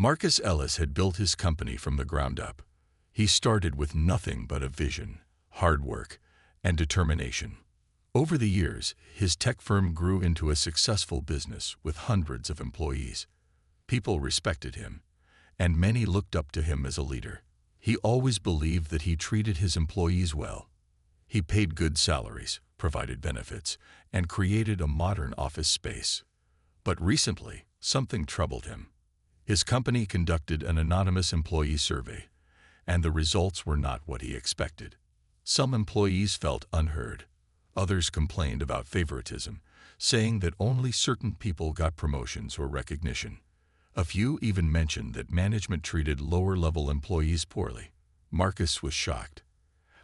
Marcus Ellis had built his company from the ground up. He started with nothing but a vision, hard work, and determination. Over the years, his tech firm grew into a successful business with hundreds of employees. People respected him, and many looked up to him as a leader. He always believed that he treated his employees well. He paid good salaries, provided benefits, and created a modern office space. But recently, something troubled him. His company conducted an anonymous employee survey, and the results were not what he expected. Some employees felt unheard. Others complained about favoritism, saying that only certain people got promotions or recognition. A few even mentioned that management treated lower-level employees poorly. Marcus was shocked.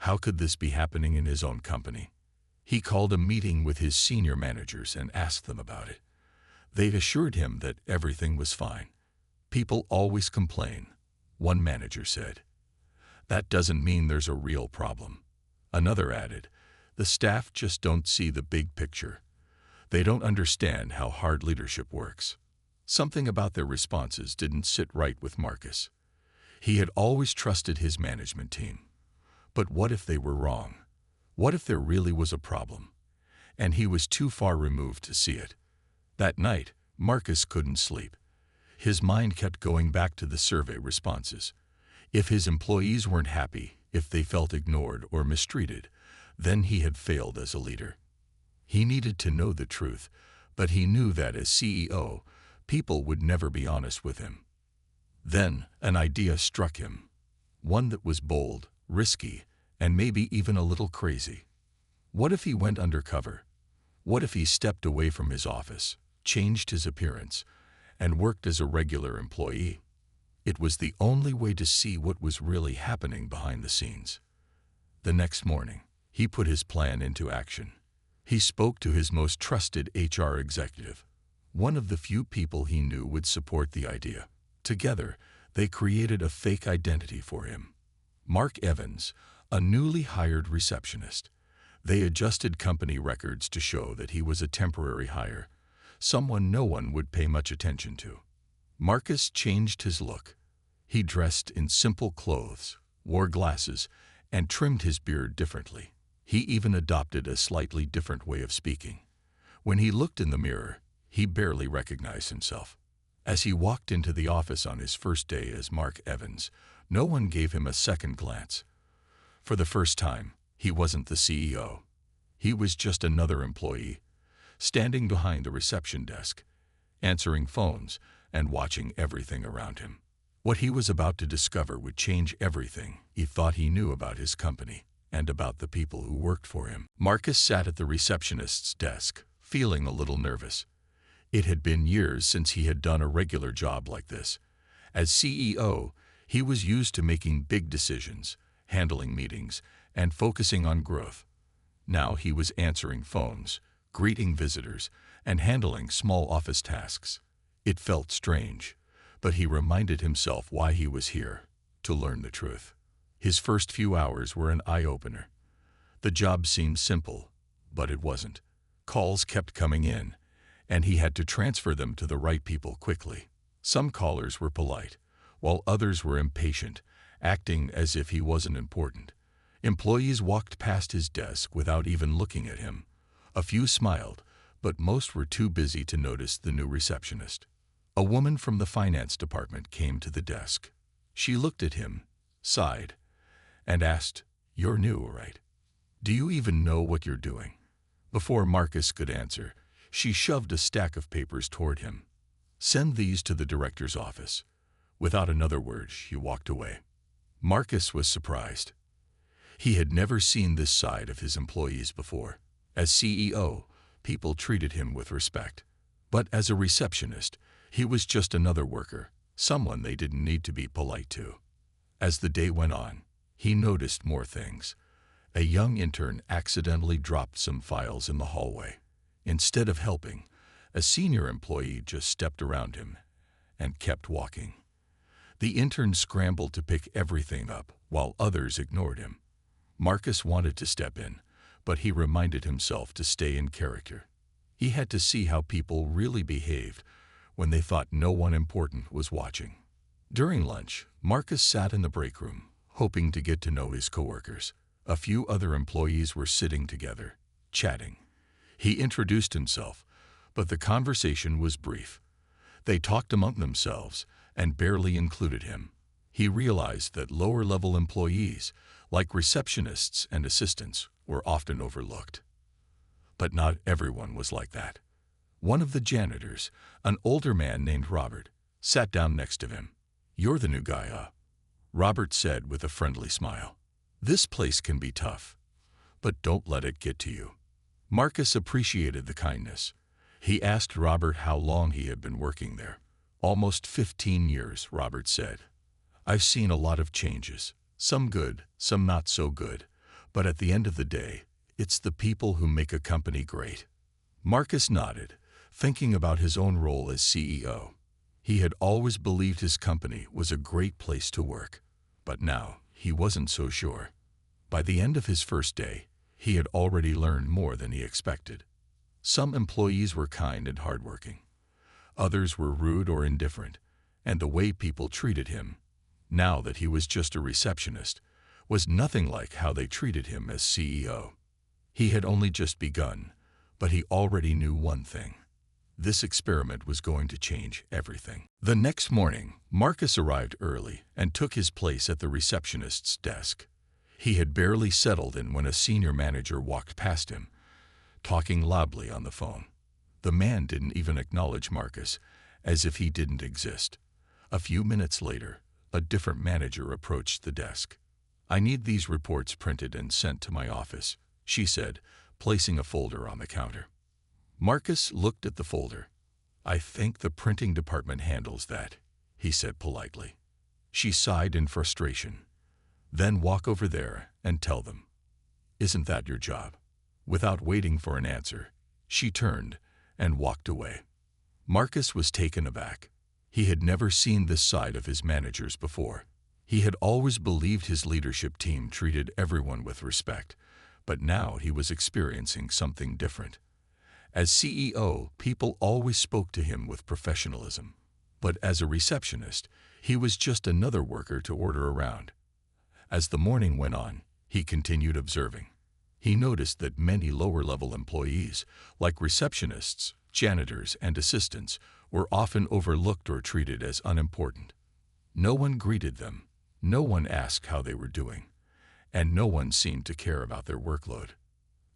How could this be happening in his own company? He called a meeting with his senior managers and asked them about it. They assured him that everything was fine. People always complain, one manager said. That doesn't mean there's a real problem. Another added, the staff just don't see the big picture. They don't understand how hard leadership works. Something about their responses didn't sit right with Marcus. He had always trusted his management team. But what if they were wrong? What if there really was a problem? And he was too far removed to see it. That night, Marcus couldn't sleep. His mind kept going back to the survey responses. If his employees weren't happy, if they felt ignored or mistreated, then he had failed as a leader. He needed to know the truth, but he knew that as CEO, people would never be honest with him. Then an idea struck him, one that was bold, risky, and maybe even a little crazy. What if he went undercover? What if he stepped away from his office, changed his appearance, and worked as a regular employee? It was the only way to see what was really happening behind the scenes. The next morning, he put his plan into action. He spoke to his most trusted HR executive, one of the few people he knew would support the idea. Together, they created a fake identity for him. Mark Evans, a newly hired receptionist. They adjusted company records to show that he was a temporary hire, someone no one would pay much attention to. Marcus changed his look. He dressed in simple clothes, wore glasses, and trimmed his beard differently. He even adopted a slightly different way of speaking. When he looked in the mirror, he barely recognized himself. As he walked into the office on his first day as Mark Evans, no one gave him a second glance. For the first time, he wasn't the CEO. He was just another employee, standing behind the reception desk, answering phones and watching everything around him. What he was about to discover would change everything he thought he knew about his company and about the people who worked for him. Marcus sat at the receptionist's desk, feeling a little nervous. It had been years since he had done a regular job like this. As CEO, he was used to making big decisions, handling meetings, and focusing on growth. Now he was answering phones, greeting visitors, and handling small office tasks. It felt strange, but he reminded himself why he was here, to learn the truth. His first few hours were an eye-opener. The job seemed simple, but it wasn't. Calls kept coming in, and he had to transfer them to the right people quickly. Some callers were polite, while others were impatient, acting as if he wasn't important. Employees walked past his desk without even looking at him. A few smiled, but most were too busy to notice the new receptionist. A woman from the finance department came to the desk. She looked at him, sighed, and asked, "You're new, right? Do you even know what you're doing?" Before Marcus could answer, she shoved a stack of papers toward him. "Send these to the director's office." Without another word, she walked away. Marcus was surprised. He had never seen this side of his employees before. As CEO, people treated him with respect. But as a receptionist, he was just another worker, someone they didn't need to be polite to. As the day went on, he noticed more things. A young intern accidentally dropped some files in the hallway. Instead of helping, a senior employee just stepped around him and kept walking. The intern scrambled to pick everything up, while others ignored him. Marcus wanted to step in, but he reminded himself to stay in character. He had to see how people really behaved when they thought no one important was watching. During lunch, Marcus sat in the break room, hoping to get to know his coworkers. A few other employees were sitting together, chatting. He introduced himself, but the conversation was brief. They talked among themselves and barely included him. He realized that lower-level employees, like receptionists and assistants, were often overlooked. But not everyone was like that. One of the janitors, an older man named Robert, sat down next to him. "You're the new guy, huh?" Robert said with a friendly smile. "This place can be tough, but don't let it get to you." Marcus appreciated the kindness. He asked Robert how long he had been working there. "Almost 15 years, Robert said. "I've seen a lot of changes, some good, some not so good, but at the end of the day, it's the people who make a company great." Marcus nodded, thinking about his own role as CEO. He had always believed his company was a great place to work, but now he wasn't so sure. By the end of his first day, he had already learned more than he expected. Some employees were kind and hardworking. Others were rude or indifferent, and the way people treated him, now that he was just a receptionist, was nothing like how they treated him as CEO. He had only just begun, but he already knew one thing. This experiment was going to change everything. The next morning, Marcus arrived early and took his place at the receptionist's desk. He had barely settled in when a senior manager walked past him, talking loudly on the phone. The man didn't even acknowledge Marcus, as if he didn't exist. A few minutes later, a different manager approached the desk. "I need these reports printed and sent to my office," she said, placing a folder on the counter. Marcus looked at the folder. "I think the printing department handles that," he said politely. She sighed in frustration. "Then walk over there and tell them. Isn't that your job?" Without waiting for an answer, she turned and walked away. Marcus was taken aback. He had never seen this side of his managers before. He had always believed his leadership team treated everyone with respect, but now he was experiencing something different. As CEO, people always spoke to him with professionalism, but as a receptionist, he was just another worker to order around. As the morning went on, he continued observing. He noticed that many lower-level employees, like receptionists, janitors, and assistants, were often overlooked or treated as unimportant. No one greeted them, no one asked how they were doing, and no one seemed to care about their workload.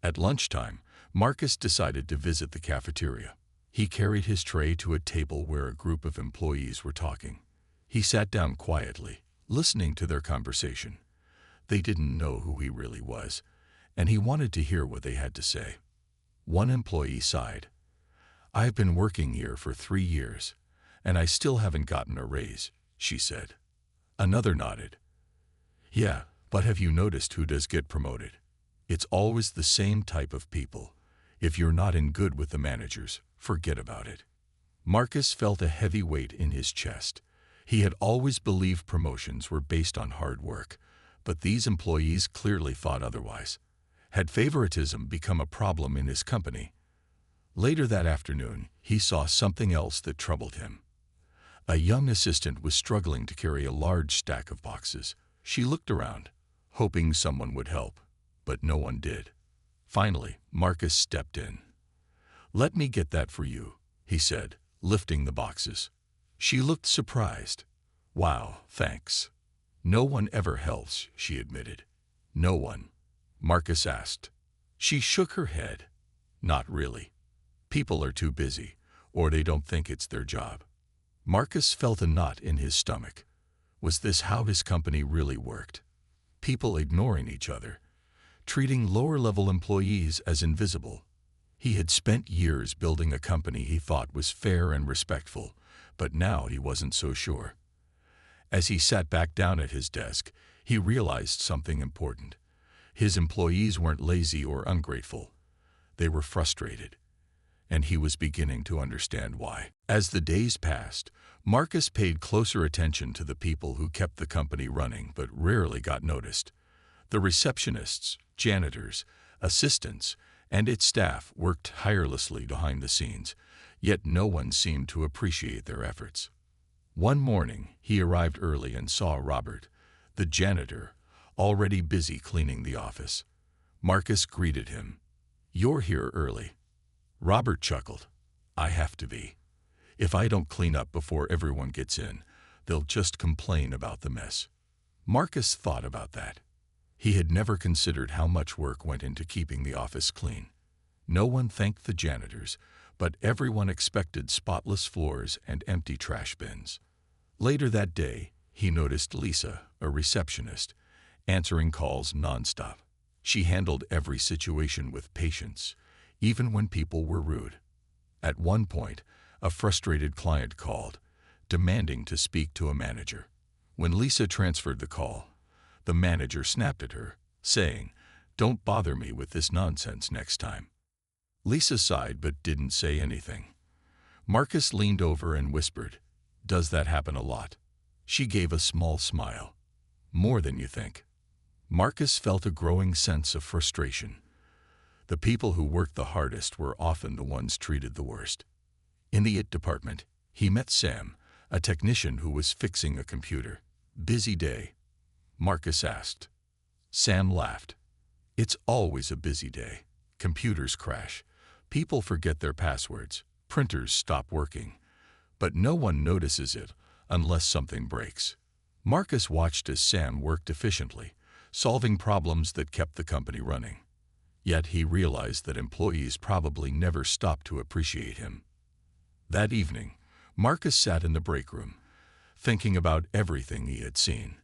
At lunchtime, Marcus decided to visit the cafeteria. He carried his tray to a table where a group of employees were talking. He sat down quietly, listening to their conversation. They didn't know who he really was, and he wanted to hear what they had to say. One employee sighed. "I've been working here for 3 years, and I still haven't gotten a raise," she said. Another nodded. "Yeah, but have you noticed who does get promoted? It's always the same type of people. If you're not in good with the managers, forget about it." Marcus felt a heavy weight in his chest. He had always believed promotions were based on hard work, but these employees clearly thought otherwise. Had favoritism become a problem in his company? Later that afternoon, he saw something else that troubled him. A young assistant was struggling to carry a large stack of boxes. She looked around, hoping someone would help, but no one did. Finally, Marcus stepped in. "Let me get that for you," he said, lifting the boxes. She looked surprised. "Wow, thanks." "No one ever helps," she admitted. "No one?" Marcus asked. She shook her head. "Not really. People are too busy, or they don't think it's their job." Marcus felt a knot in his stomach. Was this how his company really worked? People ignoring each other, treating lower-level employees as invisible. He had spent years building a company he thought was fair and respectful, but now he wasn't so sure. As he sat back down at his desk, he realized something important. His employees weren't lazy or ungrateful. They were frustrated, and he was beginning to understand why. As the days passed, Marcus paid closer attention to the people who kept the company running but rarely got noticed. The receptionists, janitors, assistants, and its staff worked tirelessly behind the scenes, yet no one seemed to appreciate their efforts. One morning, he arrived early and saw Robert, the janitor, already busy cleaning the office. Marcus greeted him. "You're here early." Robert chuckled. "I have to be. If I don't clean up before everyone gets in, they'll just complain about the mess." Marcus thought about that. He had never considered how much work went into keeping the office clean. No one thanked the janitors, but everyone expected spotless floors and empty trash bins. Later that day, he noticed Lisa, a receptionist, answering calls nonstop. She handled every situation with patience, even when people were rude. At one point, a frustrated client called, demanding to speak to a manager. When Lisa transferred the call, the manager snapped at her, saying, "Don't bother me with this nonsense next time." Lisa sighed but didn't say anything. Marcus leaned over and whispered, "Does that happen a lot?" She gave a small smile. "More than you think." Marcus felt a growing sense of frustration. The people who worked the hardest were often the ones treated the worst. In the IT department, he met Sam, a technician who was fixing a computer. "Busy day?" Marcus asked. Sam laughed. "It's always a busy day. Computers crash. People forget their passwords. Printers stop working. But no one notices it unless something breaks." Marcus watched as Sam worked efficiently, solving problems that kept the company running. Yet he realized that employees probably never stopped to appreciate him. That evening, Marcus sat in the break room, thinking about everything he had seen.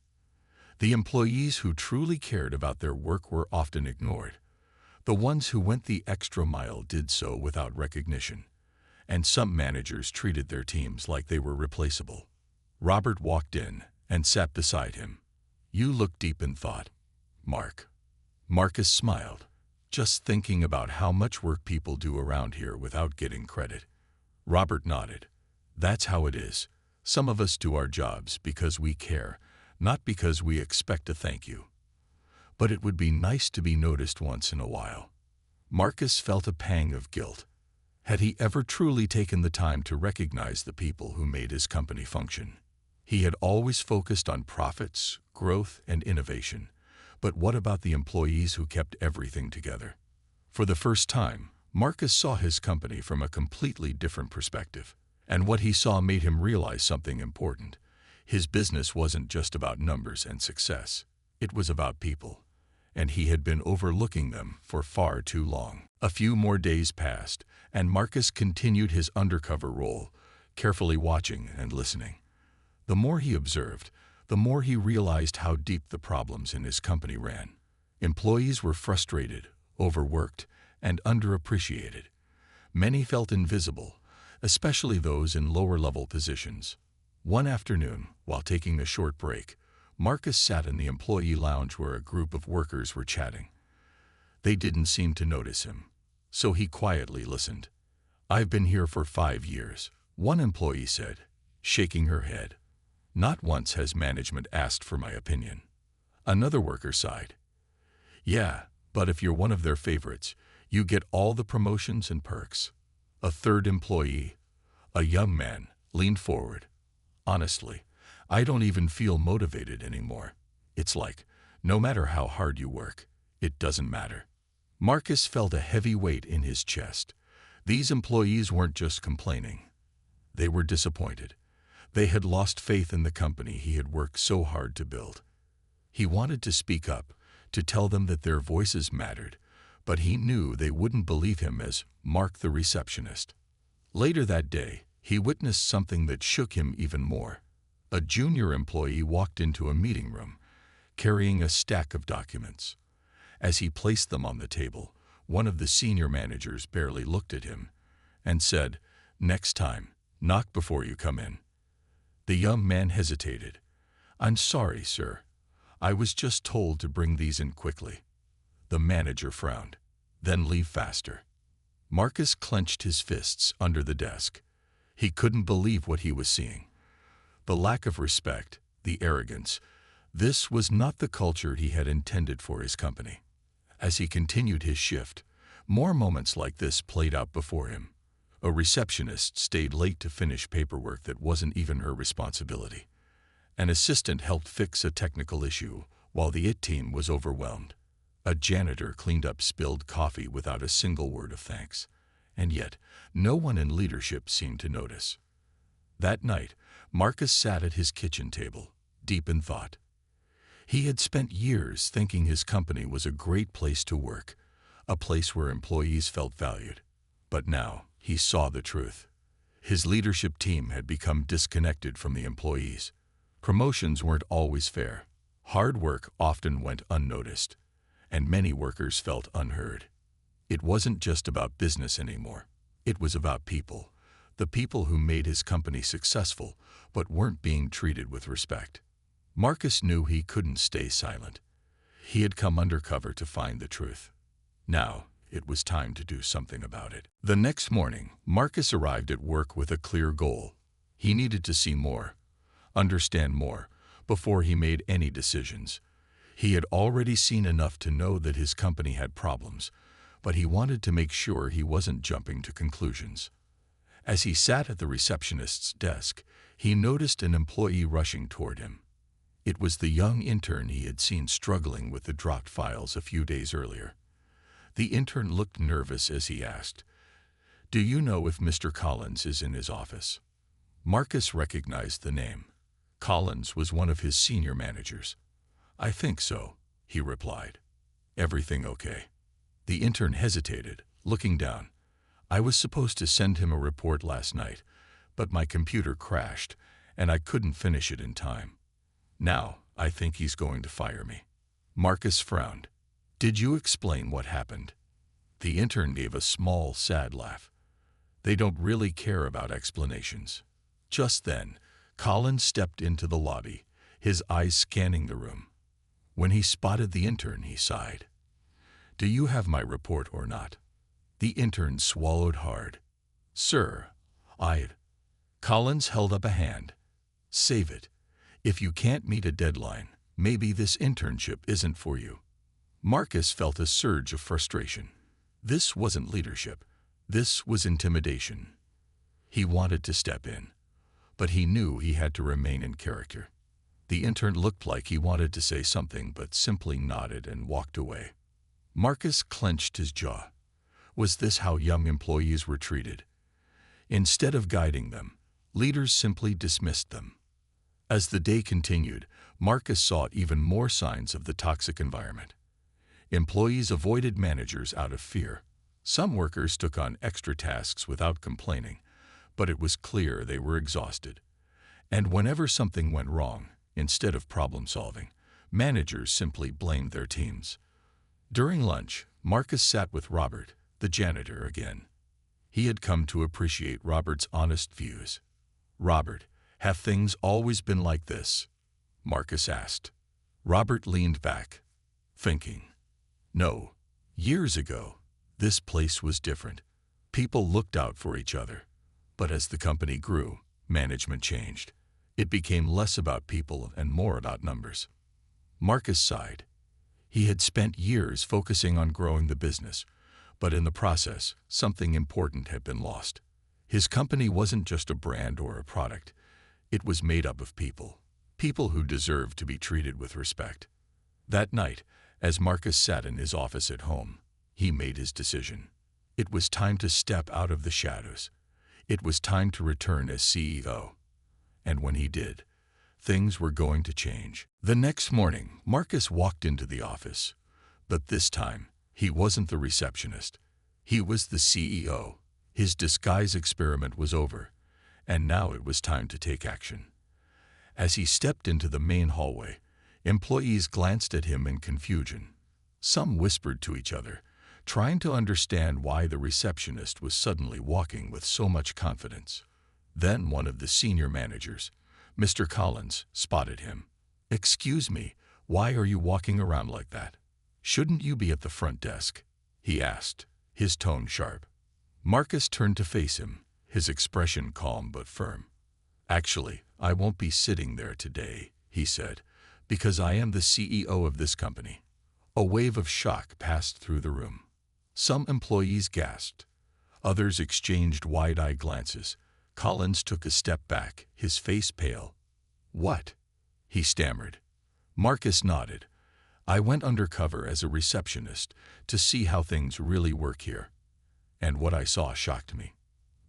The employees who truly cared about their work were often ignored. The ones who went the extra mile did so without recognition, and some managers treated their teams like they were replaceable. Robert walked in and sat beside him. "You look deep in thought, Mark." Marcus smiled, just thinking about how much work people do around here without getting credit. Robert nodded. "That's how it is. Some of us do our jobs because we care, not because we expect a thank you. But it would be nice to be noticed once in a while." Marcus felt a pang of guilt. Had he ever truly taken the time to recognize the people who made his company function? He had always focused on profits, growth, and innovation. But what about the employees who kept everything together? For the first time, Marcus saw his company from a completely different perspective. And what he saw made him realize something important. His business wasn't just about numbers and success. It was about people. And he had been overlooking them for far too long. A few more days passed, and Marcus continued his undercover role, carefully watching and listening. The more he observed, the more he realized how deep the problems in his company ran. Employees were frustrated, overworked, and underappreciated. Many felt invisible, especially those in lower-level positions. One afternoon, while taking a short break, Marcus sat in the employee lounge where a group of workers were chatting. They didn't seem to notice him, so he quietly listened. "I've been here for 5 years, one employee said, shaking her head. "Not once has management asked for my opinion." Another worker sighed. "Yeah, but if you're one of their favorites, you get all the promotions and perks." A third employee, a young man, leaned forward. "Honestly, I don't even feel motivated anymore. It's like, no matter how hard you work, it doesn't matter." Marcus felt a heavy weight in his chest. These employees weren't just complaining. They were disappointed. They had lost faith in the company he had worked so hard to build. He wanted to speak up, to tell them that their voices mattered, but he knew they wouldn't believe him as Mark the receptionist. Later that day, he witnessed something that shook him even more. A junior employee walked into a meeting room, carrying a stack of documents. As he placed them on the table, one of the senior managers barely looked at him and said, "Next time, knock before you come in." The young man hesitated. "I'm sorry, sir. I was just told to bring these in quickly." The manager frowned. "Then leave faster." Marcus clenched his fists under the desk. He couldn't believe what he was seeing. The lack of respect, the arrogance, this was not the culture he had intended for his company. As he continued his shift, more moments like this played out before him. A receptionist stayed late to finish paperwork that wasn't even her responsibility. An assistant helped fix a technical issue while the IT team was overwhelmed. A janitor cleaned up spilled coffee without a single word of thanks. And yet, no one in leadership seemed to notice. That night, Marcus sat at his kitchen table, deep in thought. He had spent years thinking his company was a great place to work, a place where employees felt valued. But now, he saw the truth. His leadership team had become disconnected from the employees. Promotions weren't always fair. Hard work often went unnoticed, and many workers felt unheard. It wasn't just about business anymore. It was about people, the people who made his company successful but weren't being treated with respect. Marcus knew he couldn't stay silent. He had come undercover to find the truth. Now, it was time to do something about it. The next morning, Marcus arrived at work with a clear goal. He needed to see more, understand more, before he made any decisions. He had already seen enough to know that his company had problems, but he wanted to make sure he wasn't jumping to conclusions. As he sat at the receptionist's desk, he noticed an employee rushing toward him. It was the young intern he had seen struggling with the dropped files a few days earlier. The intern looked nervous as he asked, "Do you know if Mr. Collins is in his office?" Marcus recognized the name. Collins was one of his senior managers. "I think so," he replied. "Everything okay?" The intern hesitated, looking down. "I was supposed to send him a report last night, but my computer crashed, and I couldn't finish it in time. Now, I think he's going to fire me." Marcus frowned. "Did you explain what happened?" The intern gave a small, sad laugh. "They don't really care about explanations." Just then, Collins stepped into the lobby, his eyes scanning the room. When he spotted the intern, he sighed. "Do you have my report or not?" The intern swallowed hard. "Sir, Collins held up a hand. "Save it. If you can't meet a deadline, maybe this internship isn't for you." Marcus felt a surge of frustration. This wasn't leadership. This was intimidation. He wanted to step in, but he knew he had to remain in character. The intern looked like he wanted to say something but simply nodded and walked away. Marcus clenched his jaw. Was this how young employees were treated? Instead of guiding them, leaders simply dismissed them. As the day continued, Marcus saw even more signs of the toxic environment. Employees avoided managers out of fear. Some workers took on extra tasks without complaining, but it was clear they were exhausted. And whenever something went wrong, instead of problem solving, managers simply blamed their teams. During lunch, Marcus sat with Robert, the janitor, again. He had come to appreciate Robert's honest views. "Robert, have things always been like this?" Marcus asked. Robert leaned back, thinking. "No. Years ago, this place was different. People looked out for each other. But as the company grew, management changed. It became less about people and more about numbers." Marcus sighed. He had spent years focusing on growing the business, but in the process, something important had been lost. His company wasn't just a brand or a product. It was made up of people, people who deserved to be treated with respect. That night, as Marcus sat in his office at home, he made his decision. It was time to step out of the shadows. It was time to return as CEO. And when he did, things were going to change. The next morning, Marcus walked into the office. But this time, he wasn't the receptionist. He was the CEO. His disguise experiment was over, and now it was time to take action. As he stepped into the main hallway, employees glanced at him in confusion. Some whispered to each other, trying to understand why the receptionist was suddenly walking with so much confidence. Then one of the senior managers, Mr. Collins, spotted him. "Excuse me, why are you walking around like that? Shouldn't you be at the front desk?" he asked, his tone sharp. Marcus turned to face him, his expression calm but firm. "Actually, I won't be sitting there today," he said, "because I am the CEO of this company." A wave of shock passed through the room. Some employees gasped. Others exchanged wide-eyed glances. Collins took a step back, his face pale. "What?" he stammered. Marcus nodded. "I went undercover as a receptionist to see how things really work here. And what I saw shocked me."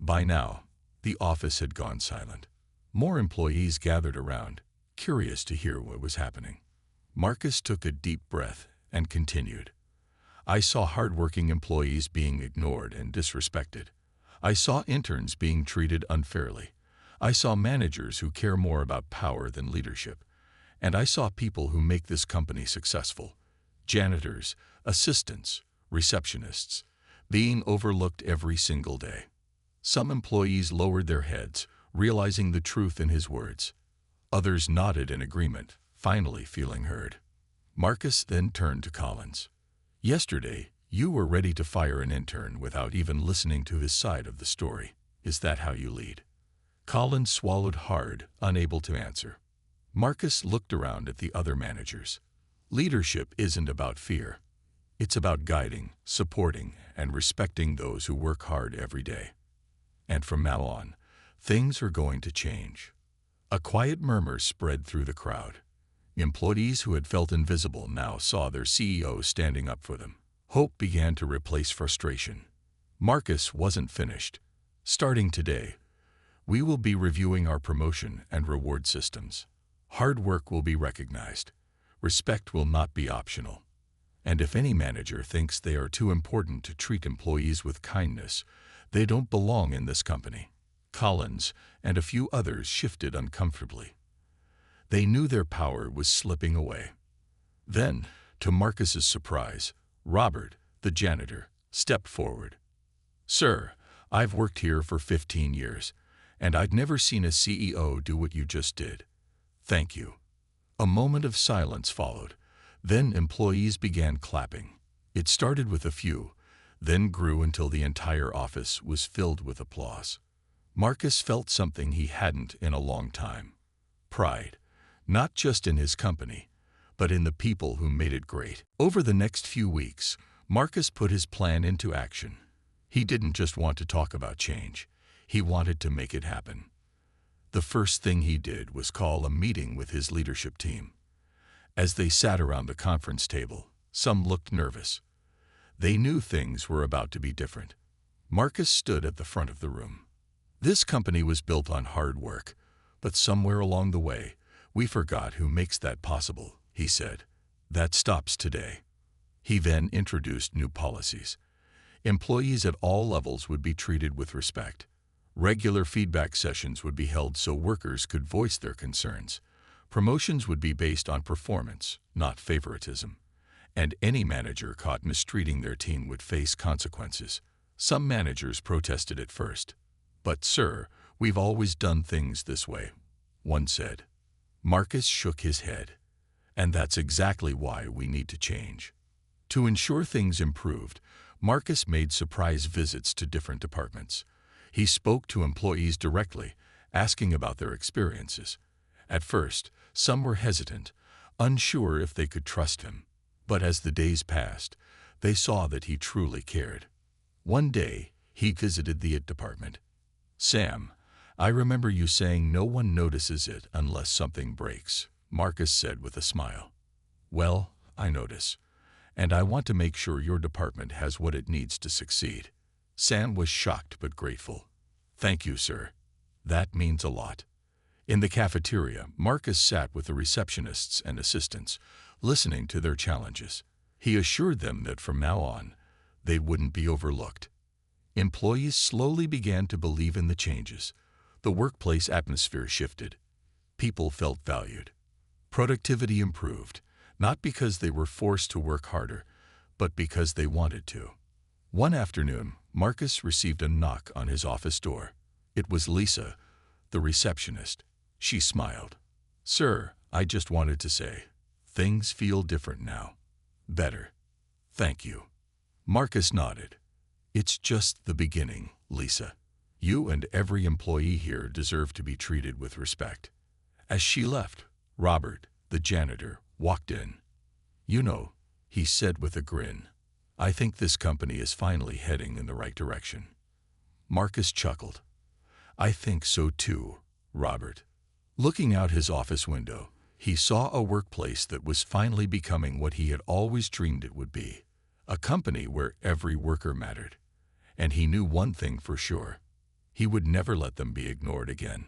By now, the office had gone silent. More employees gathered around, curious to hear what was happening. Marcus took a deep breath and continued. "I saw hardworking employees being ignored and disrespected. I saw interns being treated unfairly. I saw managers who care more about power than leadership. And I saw people who make this company successful, janitors, assistants, receptionists, being overlooked every single day." Some employees lowered their heads, realizing the truth in his words. Others nodded in agreement, finally feeling heard. Marcus then turned to Collins. "Yesterday, you were ready to fire an intern without even listening to his side of the story. Is that how you lead?" Collins swallowed hard, unable to answer. Marcus looked around at the other managers. "Leadership isn't about fear. It's about guiding, supporting, and respecting those who work hard every day. And from now on, things are going to change." A quiet murmur spread through the crowd. Employees who had felt invisible now saw their CEO standing up for them. Hope began to replace frustration. Marcus wasn't finished. "Starting today, we will be reviewing our promotion and reward systems. Hard work will be recognized. Respect will not be optional. And if any manager thinks they are too important to treat employees with kindness, they don't belong in this company." Collins and a few others shifted uncomfortably. They knew their power was slipping away. Then, to Marcus's surprise, Robert, the janitor, stepped forward. "Sir, I've worked here for 15 years, and I'd never seen a CEO do what you just did. Thank you." A moment of silence followed. Then employees began clapping. It started with a few, then grew until the entire office was filled with applause. Marcus felt something he hadn't in a long time. Pride, not just in his company, but in the people who made it great. Over the next few weeks, Marcus put his plan into action. He didn't just want to talk about change. He wanted to make it happen. The first thing he did was call a meeting with his leadership team. As they sat around the conference table, some looked nervous. They knew things were about to be different. Marcus stood at the front of the room. "This company was built on hard work, but somewhere along the way, we forgot who makes that possible," he said. "That stops today." He then introduced new policies. Employees at all levels would be treated with respect. Regular feedback sessions would be held so workers could voice their concerns. Promotions would be based on performance, not favoritism. And any manager caught mistreating their team would face consequences. Some managers protested at first. "But sir, we've always done things this way," one said. Marcus shook his head. "And that's exactly why we need to change." To ensure things improved, Marcus made surprise visits to different departments. He spoke to employees directly, asking about their experiences. At first, some were hesitant, unsure if they could trust him. But as the days passed, they saw that he truly cared. One day, he visited the IT department. "Sam, I remember you saying no one notices it unless something breaks," Marcus said with a smile. "Well, I notice. And I want to make sure your department has what it needs to succeed." Sam was shocked but grateful. "Thank you, sir. That means a lot." In the cafeteria, Marcus sat with the receptionists and assistants, listening to their challenges. He assured them that from now on, they wouldn't be overlooked. Employees slowly began to believe in the changes. The workplace atmosphere shifted. People felt valued. Productivity improved, not because they were forced to work harder, but because they wanted to. One afternoon, Marcus received a knock on his office door. It was Lisa, the receptionist. She smiled. "Sir, I just wanted to say, things feel different now. Better. Thank you." Marcus nodded. "It's just the beginning, Lisa. You and every employee here deserve to be treated with respect." As she left, Robert, the janitor, walked in. "You know," he said with a grin, "I think this company is finally heading in the right direction." Marcus chuckled. "I think so too, Robert." Looking out his office window, he saw a workplace that was finally becoming what he had always dreamed it would be, a company where every worker mattered. And he knew one thing for sure: he would never let them be ignored again.